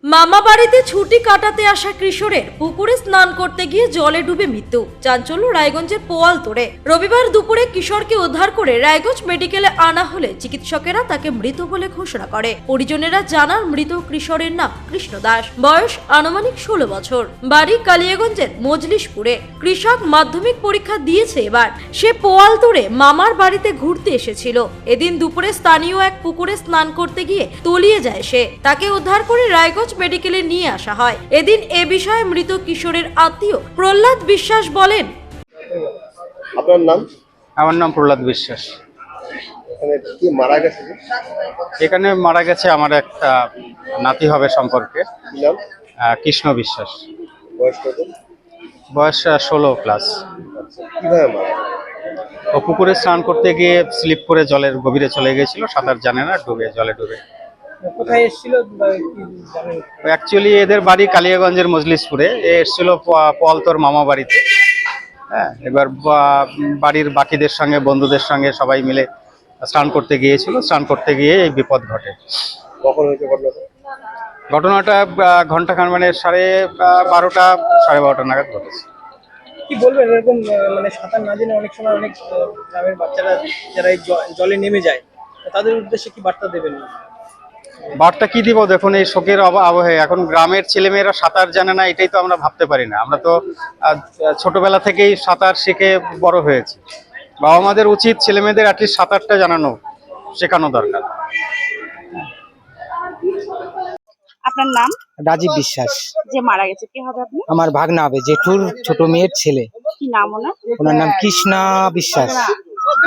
মামা বাড়িতে ছুটি কাটাতে আসা কিশোরের পুকুরে স্নান করতে গিয়ে জলে ডুবে মৃত্যু। চাঞ্চল্য রায়গঞ্জের পোয়ালতোড়ে। রবিবার দুপুরে কিশোরকে উদ্ধার করে রায়গঞ্জ মেডিকেলে আনা হলে চিকিৎসকেরা তাকে মৃত বলে ঘোষণা করে। পরিজনেরা জানান মৃত কিশোরের নাম কৃষ্ণ দাস, বয়স আনুমানিক 16 বছর, বাড়ি কালিয়াগঞ্জের মজলিশপুরে। কৃষক মাধ্যমিক পরীক্ষা দিয়েছে এবার। সে পোয়ালতোড়ে মামার বাড়িতে ঘুরতে এসেছিল। এদিন দুপুরে স্থানীয় এক পুকুরে স্নান করতে গিয়ে তলিয়ে যায় সে। তাকে উদ্ধার করে রায়গঞ্জ মেডিকেলে নিয়ে আসা হয়। এদিন এ বিষয়ে মৃত কিশোরের আত্মীয় প্রহ্লাদ বিশ্বাস বলেন, আপনার নাম? আমার নাম প্রহ্লাদ বিশ্বাস। এখানে কি মারা গেছে? এখানে মারা গেছে আমার একটা নাতি হবে সম্পর্কে, কি নাম? কৃষ্ণ বিশ্বাস। বয়স কত? বয়স 16 প্লাস। আচ্ছা, কিভাবে মারা? ও পুকুরে স্নান করতে গিয়ে স্লিপ করে জলের গভীরে চলে গিয়েছিল, সাঁতার জানে না, জলে ডুবে। কোথায় এসেছিল অ্যাকচুয়ালি এদের বাড়ি কালিয়াগঞ্জের মজলিশপুরে। এ এসেছিল পোয়ালতোর মামা বাড়িতে। হ্যাঁ, এবার বাড়ির বাকিদের সঙ্গে, বন্ধুদের সঙ্গে সবাই মিলে স্নান করতে গিয়েছিল। স্নান করতে গিয়ে এই বিপদ ঘটে। কখন হয়েছে ঘটনাটা? ঘটনাটা ঘন্টাখান মানে 12:30 12:30 নাগাদ ঘটেছে। কি বলবেন এরকম মানে সাঁতার না জেনে অনেক সময় অনেক গ্রামের বাচ্চারা যারা এই জলে নেমে যায়, তাদের উদ্দেশ্যে কি বার্তা দেবেন? বার্তা কি দিব? দেখুন, এই শোকের আবহে এখন গ্রামের ছেলেমেয়েরা সাঁতার জানে না, এটাই তো আমরা ভাবতে পারি না। আমরা তো ছোটবেলা থেকেই সাঁতার শিখে বড় হয়েছি। বাবা মাদের উচিত ছেলেমেয়েদের অ্যাটলিস্ট সাঁতারটা শেখানো দরকার। আপনার নাম? রাজীব বিশ্বাস। যে মারা গেছে কে হবে আপনি? আমার ভাগনা হবে, জেঠুর ছোট মেয়ের ছেলে। কি নাম ওনার? ওনার নাম কৃষ্ণা বিশ্বাস।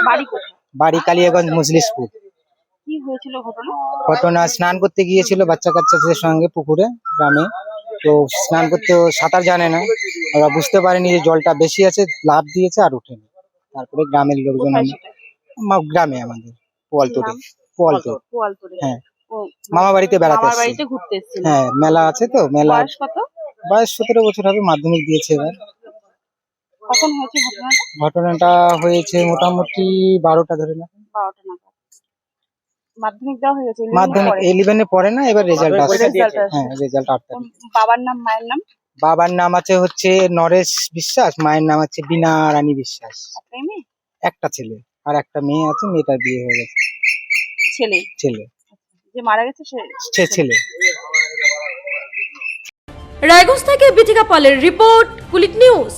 বাড়ি কোথায়? বাড়ি কালিয়াগঞ্জ মজলিশপুর। কি হয়েছিল ঘটনা? ঘটনা, স্নান করতে গিয়েছিল বাচ্চা কাচ্চাদের সঙ্গে পুকুরে গ্রামে। তো স্নান করতে সাঁতার জানে না, ওরা বুঝতে পারেনি যে জলটা বেশি আছে, লাফ দিয়েছে আর ওঠেনি। তারপরে গ্রামের লোকজন, কোথায় সেটা? গ্রামে আমাদের পোয়ালতোড়ে। পোয়ালতোড়, পোয়ালতোড়ে। হ্যাঁ। ও, মামা বাড়িতে বেড়াতে মামার এসেছে। বাড়িতে ঘুরতে এসেছিল। হ্যাঁ, মেলা আছে তো, মেলা। বয়স কত? বয়স 17 বছর হবে, মাধ্যমিক দিয়েছে এবার। কখন হয়েছে ঘটনাটা? ঘটনাটা হয়েছে মোটামুটি 12টা ধরে না। 12টা নাগাদ। মাধ্যমিক দেওয়া হয়ে গেছে? মাধ্যমিক 11-এ পড়ে না, এবার রেজাল্ট আসছে। হ্যাঁ, রেজাল্ট 8 তারিখ। বাবার নাম, মায়ের নাম? বাবার নাম আছে হচ্ছে নরেশ বিশ্বাস, মায়ের নাম হচ্ছে বিনা রানী বিশ্বাস। একটা মেয়ে? একটা ছেলে আর একটা মেয়ে আছে, মেয়েটার বিয়ে হয়ে গেছে। ছেলে? ছেলে। যে মারা গেছে সে ছেলে। রায়গঞ্জ থেকে বিথিকা পালের রিপোর্ট, কুলিক নিউজ।